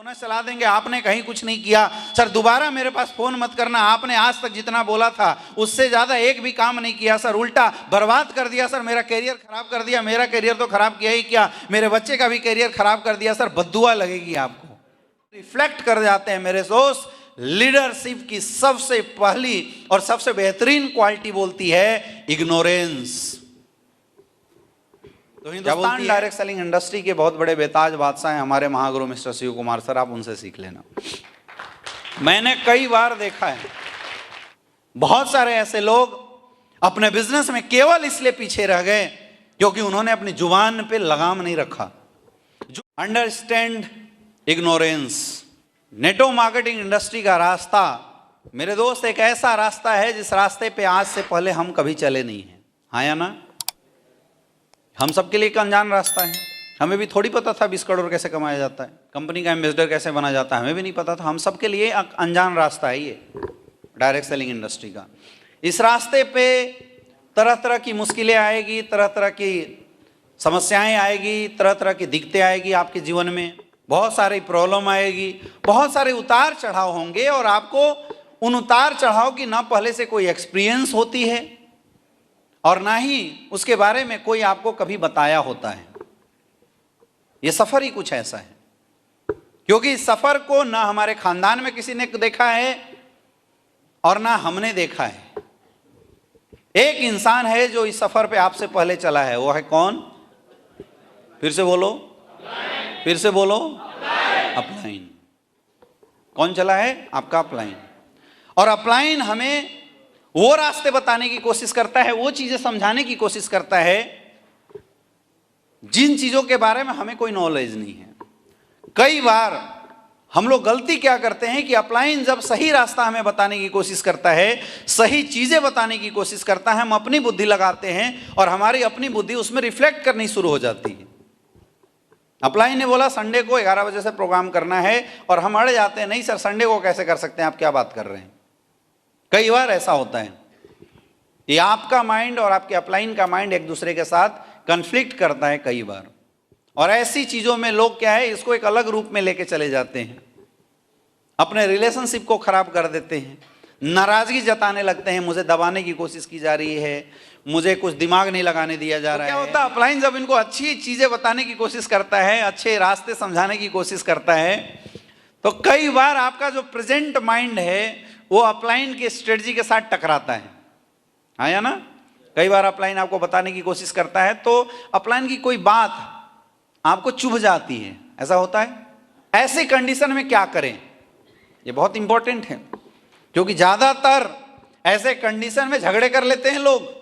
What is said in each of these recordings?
Bonus चला देंगे, आपने कहीं कुछ नहीं किया। सर दोबारा मेरे पास फोन मत करना, आपने आज तक जितना बोला था उससे ज्यादा एक भी काम नहीं किया सर, उल्टा बर्बाद कर दिया सर, मेरा करियर खराब कर दिया। मेरा करियर तो खराब किया ही क्या, मेरे बच्चे का भी करियर खराब कर दिया सर, बद्दुआ लगेगी आपको। रिफ्लेक्ट कर जाते हैं मेरे दोस्त। लीडरशिप की सबसे पहली और सबसे बेहतरीन क्वालिटी बोलती है इग्नोरेंस। तो हिंदुस्तान डायरेक्ट सेलिंग इंडस्ट्री के बहुत बड़े बेताज बादशाह हैं हमारे महागुरु मिस्टर शिव कुमार सर, आप उनसे सीख लेना। मैंने कई बार देखा है बहुत सारे ऐसे लोग अपने बिजनेस में केवल इसलिए पीछे रह गए क्योंकि उन्होंने अपनी जुबान पे लगाम नहीं रखा। Understand ignorance. Network marketing industry का रास्ता मेरे दोस्त एक ऐसा रास्ता है जिस रास्ते पे आज से पहले हम कभी चले नहीं हैं, हाँ या ना? हम सबके लिए एक अनजान रास्ता है। हमें भी थोड़ी पता था 20 करोड़ कैसे कमाया जाता है, कंपनी का एम्बेसडर कैसे बना जाता है, हमें भी नहीं पता था। हम सबके लिए अनजान रास्ता है ये डायरेक्ट सेलिंग इंडस्ट्री का। इस रास्ते पे तरह तरह की मुश्किलें आएगी, तरह तरह की समस्याएं आएगी, तरह तरह की दिक्कतें आएगी आपके जीवन में, बहुत सारी प्रॉब्लम आएगी, बहुत सारे उतार चढ़ाव होंगे और आपको उन उतार चढ़ाव की ना पहले से कोई एक्सपीरियंस होती है और ना ही उसके बारे में कोई आपको कभी बताया होता है। ये सफर ही कुछ ऐसा है, क्योंकि इस सफर को ना हमारे खानदान में किसी ने देखा है और ना हमने देखा है। एक इंसान है जो इस सफर पे आपसे पहले चला है, वो है कौन? फिर से बोलो, फिर से बोलो, अपलाइन। कौन चला है? आपका अपलाइन। और अपलाइन हमें वो रास्ते बताने की कोशिश करता है, वो चीजें समझाने की कोशिश करता है जिन चीजों के बारे में हमें कोई नॉलेज नहीं है। कई बार हम लोग गलती क्या करते हैं कि अपलाइन जब सही रास्ता हमें बताने की कोशिश करता है, सही चीजें बताने की कोशिश करता है, हम अपनी बुद्धि लगाते हैं और हमारी अपनी बुद्धि उसमें रिफ्लेक्ट करनी शुरू हो जाती है। अपलाइन ने बोला संडे को 11 बजे से प्रोग्राम करना है और हम अड़ जाते हैं, नहीं सर संडे को कैसे कर सकते हैं, आप क्या बात कर रहे हैं। कई बार ऐसा होता है, ये आपका माइंड और आपके अपलाइन का माइंड एक दूसरे के साथ कन्फ्लिक्ट करता है कई बार, और ऐसी चीजों में लोग क्या है इसको एक अलग रूप में लेके चले जाते हैं, अपने रिलेशनशिप को खराब कर देते हैं, नाराजगी जताने लगते हैं, मुझे दबाने की कोशिश की जा रही है, मुझे कुछ दिमाग नहीं लगाने दिया जा रहा है। क्या होता है, अपलाइन जब इनको अच्छी चीजें बताने की कोशिश करता है, अच्छे रास्ते समझाने की कोशिश करता है, तो कई बार आपका जो प्रेजेंट माइंड है वो अपलाइन की स्ट्रेटजी के साथ टकराता है, हाँ या ना? कई बार अपलाइन आपको बताने की कोशिश करता है तो अपलाइन की कोई बात आपको चुभ जाती है, ऐसा होता है। ऐसे कंडीशन में क्या करें, ये बहुत इंपॉर्टेंट है, क्योंकि ज्यादातर ऐसे कंडीशन में झगड़े कर लेते हैं लोग,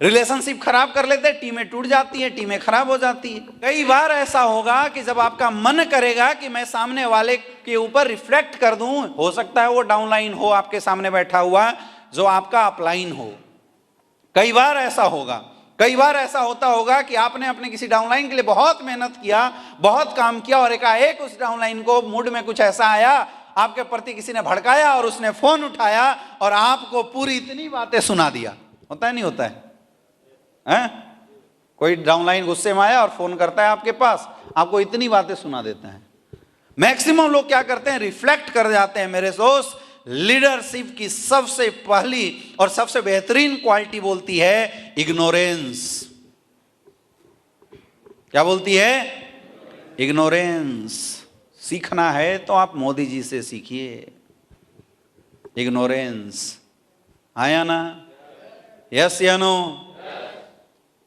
रिलेशनशिप खराब कर लेते हैं, टीमें टूट जाती हैं, टीमें खराब हो जाती है। कई बार ऐसा होगा कि जब आपका मन करेगा कि मैं सामने वाले के ऊपर रिफ्लेक्ट कर दूं, हो सकता है वो डाउनलाइन हो आपके सामने बैठा हुआ जो आपका अपलाइन हो। कई बार ऐसा होगा, कई बार ऐसा होता होगा कि आपने अपने किसी डाउनलाइन के लिए बहुत मेहनत किया, बहुत काम किया और एकाएक उस डाउनलाइन को मूड में कुछ ऐसा आया, आपके प्रति किसी ने भड़काया और उसने फोन उठाया और आपको पूरी इतनी बातें सुना दिया। होता है नहीं होता है? कोई डाउनलाइन गुस्से में आया और फोन करता है आपके पास, आपको इतनी बातें सुना देता है। मैक्सिमम लोग क्या करते हैं, रिफ्लेक्ट कर जाते हैं मेरे दोस्त। लीडरशिप की सबसे पहली और सबसे बेहतरीन क्वालिटी बोलती है इग्नोरेंस। क्या बोलती है? इग्नोरेंस। सीखना है तो आप मोदी जी से सीखिए इग्नोरेंस, हाँ या ना? यस या नो?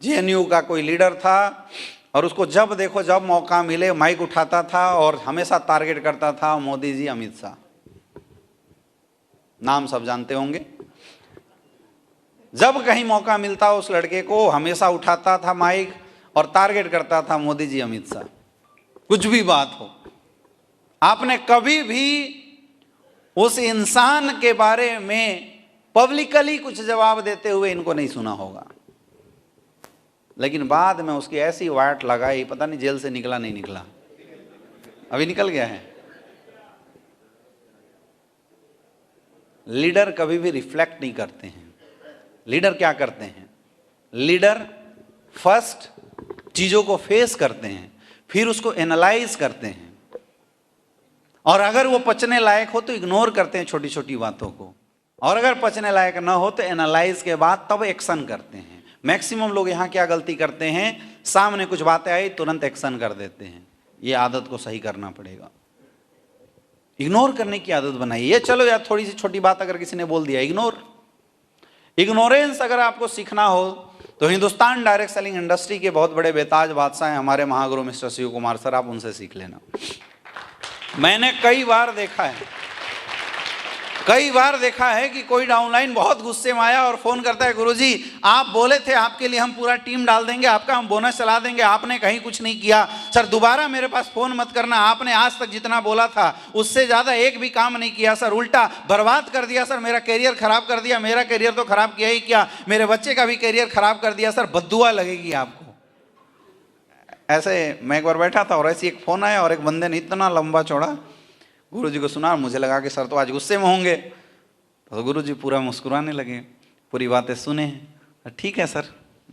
जेएनयू का कोई लीडर था और उसको जब देखो जब मौका मिले माइक उठाता था और हमेशा टारगेट करता था मोदी जी, अमित शाह, नाम सब जानते होंगे। जब कहीं मौका मिलता उस लड़के को हमेशा उठाता था माइक और टारगेट करता था मोदी जी, अमित शाह, कुछ भी बात हो। आपने कभी भी उस इंसान के बारे में पब्लिकली कुछ जवाब देते हुए इनको नहीं सुना होगा, लेकिन बाद में उसकी ऐसी वाट लगाई, पता नहीं जेल से निकला नहीं निकला, अभी निकल गया है। लीडर कभी भी रिफ्लेक्ट नहीं करते हैं। लीडर क्या करते हैं? लीडर फर्स्ट चीजों को फेस करते हैं, फिर उसको एनालाइज करते हैं और अगर वो पचने लायक हो तो इग्नोर करते हैं छोटी छोटी बातों को, और अगर पचने लायक ना हो तो एनालाइज के बाद तब एक्शन करते हैं। मैक्सिमम लोग यहाँ क्या गलती करते हैं, सामने कुछ बातें आई तुरंत एक्शन कर देते हैं। ये आदत को सही करना पड़ेगा। इग्नोर करने की आदत बनाइए। चलो यार थोड़ी सी छोटी बात अगर किसी ने बोल दिया, इग्नोरेंस अगर आपको सीखना हो तो हिंदुस्तान डायरेक्ट सेलिंग इंडस्ट्री के बहुत बड़े बेताज बादशाह हैं हमारे महागुरु मिस्टर शिव कुमार सर, आप उनसे सीख लेना। मैंने कई बार देखा है कि कोई डाउनलाइन बहुत गुस्से में आया और फोन करता है, गुरुजी आप बोले थे आपके लिए हम पूरा टीम डाल देंगे, आपका हम बोनस चला देंगे, आपने कहीं कुछ नहीं किया। सर दोबारा मेरे पास फोन मत करना, आपने आज तक जितना बोला था उससे ज्यादा एक भी काम नहीं किया सर, उल्टा बर्बाद कर दिया सर, मेरा करियर खराब कर दिया। मेरा करियर तो खराब किया ही क्या, मेरे बच्चे का भी करियर खराब कर दिया सर, बद्दुआ लगेगी आपको। ऐसे मैं एक बार बैठा था और ऐसी एक फोन आया और एक बंदे ने इतना लंबा चौड़ा गुरुजी को सुना, मुझे लगा कि सर तो आज गुस्से में होंगे। तो गुरुजी पूरा मुस्कुराने लगे, पूरी बातें सुने, ठीक है सर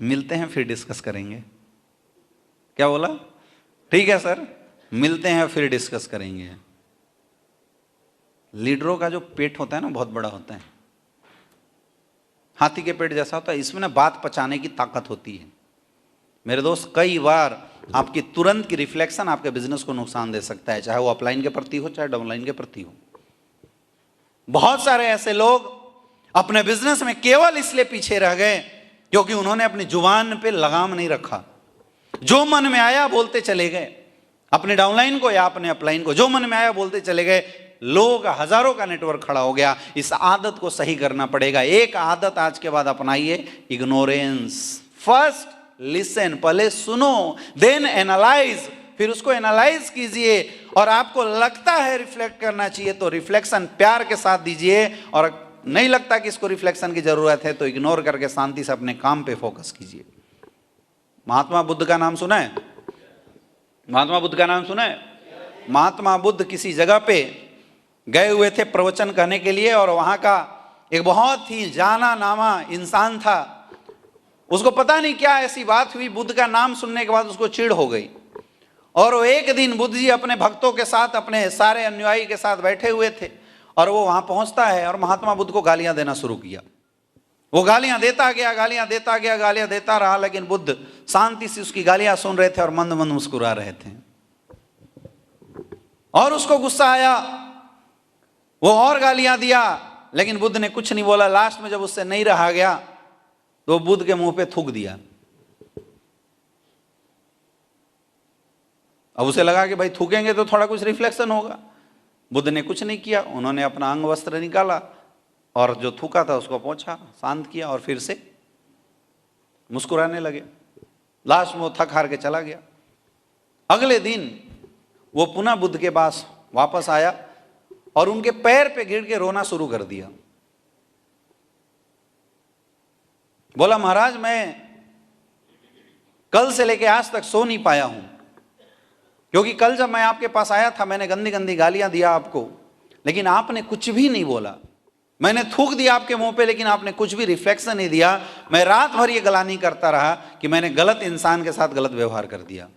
मिलते हैं फिर डिस्कस करेंगे। क्या बोला? ठीक है सर मिलते हैं फिर डिस्कस करेंगे। लीडरों का जो पेट होता है ना बहुत बड़ा होता है, हाथी के पेट जैसा होता है, इसमें ना बात पचाने की ताकत होती है। मेरे दोस्त कई बार आपकी तुरंत की रिफ्लेक्शन आपके बिजनेस को नुकसान दे सकता है, चाहे वो अपलाइन के प्रति हो चाहे डाउनलाइन के प्रति हो। बहुत सारे ऐसे लोग अपने बिजनेस में केवल इसलिए पीछे रह गए क्योंकि उन्होंने अपनी जुबान पे लगाम नहीं रखा। जो मन में आया बोलते चले गए, अपने डाउनलाइन को या अपने अपलाइन को जो मन में आया बोलते चले गए। लोगों का हजारों का नेटवर्क खड़ा हो गया। इस आदत को सही करना पड़ेगा। एक आदत आज के बाद अपनाइए, इग्नोरेंस। फर्स्ट लिसन, पहले सुनो, देन एनालाइज, फिर उसको एनालाइज कीजिए। और आपको लगता है रिफ्लेक्ट करना चाहिए तो रिफ्लेक्शन प्यार के साथ दीजिए, और नहीं लगता कि इसको रिफ्लेक्शन की जरूरत है तो इग्नोर करके शांति से अपने काम पे फोकस कीजिए। महात्मा बुद्ध का नाम सुना है? महात्मा बुद्ध का नाम सुना है? महात्मा बुद्ध किसी जगह पे गए हुए थे प्रवचन करने के लिए, और वहां का एक बहुत ही जाना नामा इंसान था। उसको पता नहीं क्या ऐसी बात हुई, बुद्ध का नाम सुनने के बाद उसको चिढ़ हो गई। और वो एक दिन बुद्ध जी अपने भक्तों के साथ, अपने सारे अनुयायी के साथ बैठे हुए थे, और वो वहां पहुंचता है और महात्मा बुद्ध को गालियां देना शुरू किया। वो गालियां देता गया, गालियां देता गया, गालियां देता रहा, लेकिन बुद्ध शांति से उसकी गालियां सुन रहे थे और मंद मंद मुस्कुरा रहे थे। और उसको गुस्सा आया, वो और गालियां दिया, लेकिन बुद्ध ने कुछ नहीं बोला। लास्ट में जब उससे नहीं रहा गया तो बुद्ध के मुंह पे थूक दिया। अब उसे लगा कि भाई थूकेंगे तो थोड़ा कुछ रिफ्लेक्शन होगा। बुद्ध ने कुछ नहीं किया, उन्होंने अपना अंग वस्त्र निकाला और जो थूका था उसको पोंछा, शांत किया और फिर से मुस्कुराने लगे। लास्ट में वो थक हार के चला गया। अगले दिन वो पुनः बुद्ध के पास वापस आया और उनके पैर पे गिर के रोना शुरू कर दिया। बोला, महाराज मैं कल से लेके आज तक सो नहीं पाया हूं, क्योंकि कल जब मैं आपके पास आया था मैंने गंदी गंदी गालियां दिया आपको, लेकिन आपने कुछ भी नहीं बोला। मैंने थूक दिया आपके मुंह पे, लेकिन आपने कुछ भी रिफ्लेक्शन नहीं दिया। मैं रात भर ये गलानी करता रहा कि मैंने गलत इंसान के साथ गलत व्यवहार कर दिया।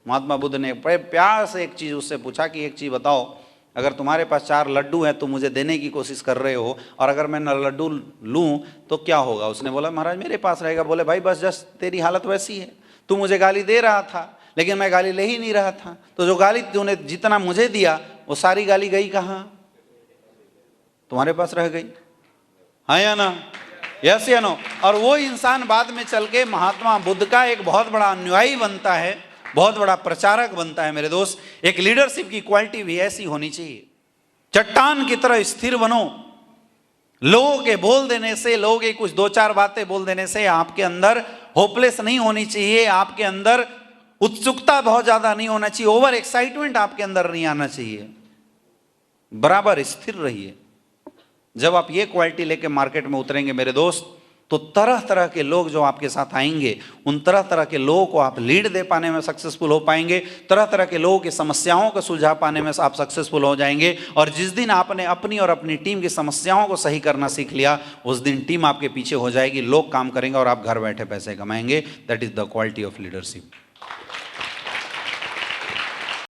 महात्मा बुद्ध ने बड़े प्यार से एक चीज उससे पूछा कि एक चीज बताओ, अगर तुम्हारे पास 4 लड्डू हैं तो मुझे देने की कोशिश कर रहे हो, और अगर मैं लड्डू लूं तो क्या होगा? उसने बोला, महाराज मेरे पास रहेगा। बोले, भाई बस जस्ट तेरी हालत वैसी है, तू मुझे गाली दे रहा था लेकिन मैं गाली ले ही नहीं रहा था, तो जो गाली तूने जितना मुझे दिया वो सारी गाली गई कहाँ? तुम्हारे पास रह गई। हाँ या ना? यस या नो? और वो इंसान बाद में चल के महात्मा बुद्ध का एक बहुत बड़ा अनुयायी बनता है, बहुत बड़ा प्रचारक बनता है। मेरे दोस्त, एक लीडरशिप की क्वालिटी भी ऐसी होनी चाहिए। चट्टान की तरह स्थिर बनो। लोगों के बोल देने से, लोगों के कुछ 2-4 बातें बोल देने से आपके अंदर होपलेस नहीं होनी चाहिए, आपके अंदर उत्सुकता बहुत ज्यादा नहीं होना चाहिए, ओवर एक्साइटमेंट आपके अंदर नहीं आना चाहिए। बराबर स्थिर रहिए। जब आप ये क्वालिटी लेके मार्केट में उतरेंगे मेरे दोस्त, तो तरह तरह के लोग जो आपके साथ आएंगे, उन तरह तरह के लोगों को आप लीड दे पाने में सक्सेसफुल हो पाएंगे। तरह तरह के लोगों की समस्याओं को सुलझा पाने में आप सक्सेसफुल हो जाएंगे। और जिस दिन आपने अपनी और अपनी टीम की समस्याओं को सही करना सीख लिया, उस दिन टीम आपके पीछे हो जाएगी, लोग काम करेंगे और आप घर बैठे पैसे कमाएंगे। That is the quality of leadership.